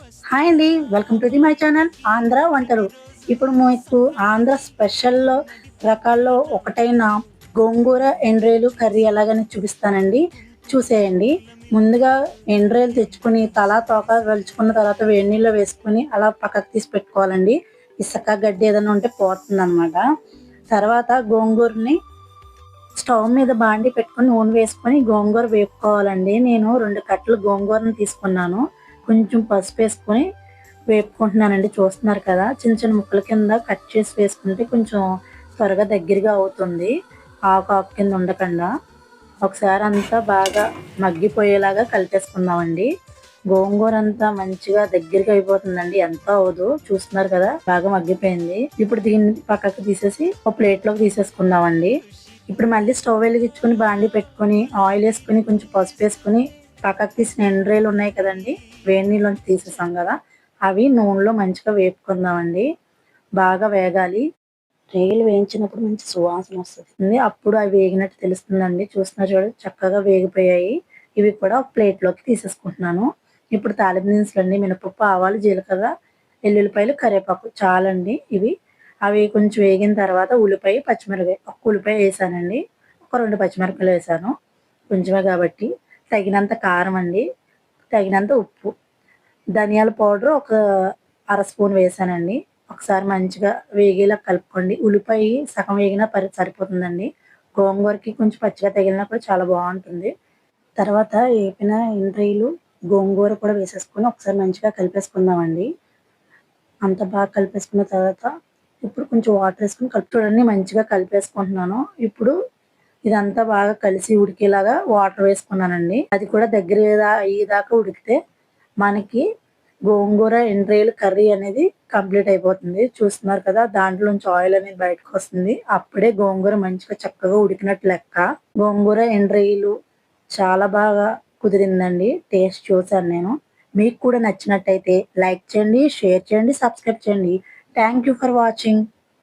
Hi అండి, welcome to my channel Andhra వంటలు. ఇప్పుడు మీకు ఆంధ్ర స్పెషల్లో రకాల్లో ఒకటైన గోంగూర ఎండ్రేలు కర్రీ ఎలాగని చూపిస్తానండి. చూసేయండి. ముందుగా ఎండ్రేలు తెచ్చుకొని తలా తోక వలుచుకున్న తర్వాత వేడి నీళ్ళలో వేసుకొని అలా పక్కకు తీసి పెట్టుకోవాలండి. ఇసుక గడ్డి ఏదైనా ఉంటే పోతుంది అనమాట. తర్వాత గోంగూరని స్టవ్ మీద బాండి పెట్టుకొని నూనె వేసుకొని గోంగూర వేపుకోవాలండి. నేను 2 కట్టలు గోంగూరను తీసుకున్నాను. కొంచెం పసుపు వేసుకొని వేపుకుంటున్నానండి. చూస్తున్నారు కదా, చిన్న చిన్న ముక్కల కింద కట్ చేసి వేసుకుంటే కొంచెం త్వరగా దగ్గరగా అవుతుంది, ఆకు ఆకు కింద ఉండకుండా. ఒకసారి అంతా బాగా మగ్గిపోయేలాగా కలిపేసుకుందామండి. గోంగూర అంతా మంచిగా దగ్గరగా అయిపోతుందండి, ఎంతో అవదు. చూస్తున్నారు కదా, బాగా మగ్గిపోయింది. ఇప్పుడు దీన్ని పక్కకు తీసేసి ఒక ప్లేట్లోకి తీసేసుకుందామండి. ఇప్పుడు మళ్ళీ స్టవ్ వెలిగించుకొని బాండి పెట్టుకొని ఆయిల్ వేసుకొని కొంచెం పసుపు వేసుకొని పక్కకు తీసిన ఎండ్రేలు ఉన్నాయి కదండి, వేడి నీళ్ళలోంచి తీసేసాం కదా, అవి నూనెలో మంచిగా వేపుకుందామండి. బాగా వేగాలి. రేగులు వేయించినప్పుడు మంచి సువాసన వస్తుంది, అప్పుడు అవి వేగినట్టు తెలుస్తుందండి. చూస్తున్నారు చూడండి, చక్కగా వేగిపోయాయి. ఇవి కూడా ఒక ప్లేట్లోకి తీసేసుకుంటున్నాను. ఇప్పుడు తాలింపు దినుసులండి, మినపప్పు, ఆవాలు, జీలకర్ర, ఎల్లుల్లిపాయలు, కరివేపాకు చాలండి ఇవి. అవి కొంచెం వేగిన తర్వాత ఉల్లిపాయ, పచ్చిమిరపకాయ, ఒక్క ఉల్లిపాయ వేసానండి, ఒక 2 పచ్చిమిరపకాయలు వేసాను, కొంచెమే కాబట్టి. తగినంత కారం అండి, తగినంత ఉప్పు, ధనియాల పౌడర్ ఒక అర స్పూన్ వేసానండి. ఒకసారి మంచిగా వేగేలా కలుపుకోండి. ఉల్లిపాయ సగం వేగినా సరిపోతుందండి. గోంగూరకి కొంచెం పచ్చిగా తగిలినా కూడా చాలా బాగుంటుంది. తర్వాత వేపిన ఎండ్రాయిలు, గోంగూర కూడా వేసేసుకొని ఒకసారి మంచిగా కలిపేసుకుందామండి. అంత బాగా కలిపేసుకున్న తర్వాత ఇప్పుడు కొంచెం వాటర్ వేసుకొని చూడండి, మంచిగా కలిపేసుకుంటున్నాను. ఇప్పుడు ఇదంతా బాగా కలిసి ఉడికేలాగా వాటర్ వేసుకున్నానండి. అది కూడా దగ్గర అయ్యేదాకా ఉడికితే మనకి గోంగూర ఎండ్రాయిలు కర్రీ అనేది కంప్లీట్ అయిపోతుంది. చూస్తున్నారు కదా, దాంట్లోంచి ఆయిల్ అనేది బయటకు వస్తుంది. అప్పుడే గోంగూర మంచిగా చక్కగా ఉడికినట్టు లెక్క. గోంగూర ఎండ్రాయిలు చాలా బాగా కుదిరిందండి. టేస్ట్ చూసాను నేను. మీకు కూడా నచ్చినట్టయితే లైక్ చేయండి, షేర్ చేయండి, సబ్స్క్రైబ్ చేయండి. Thank you for watching.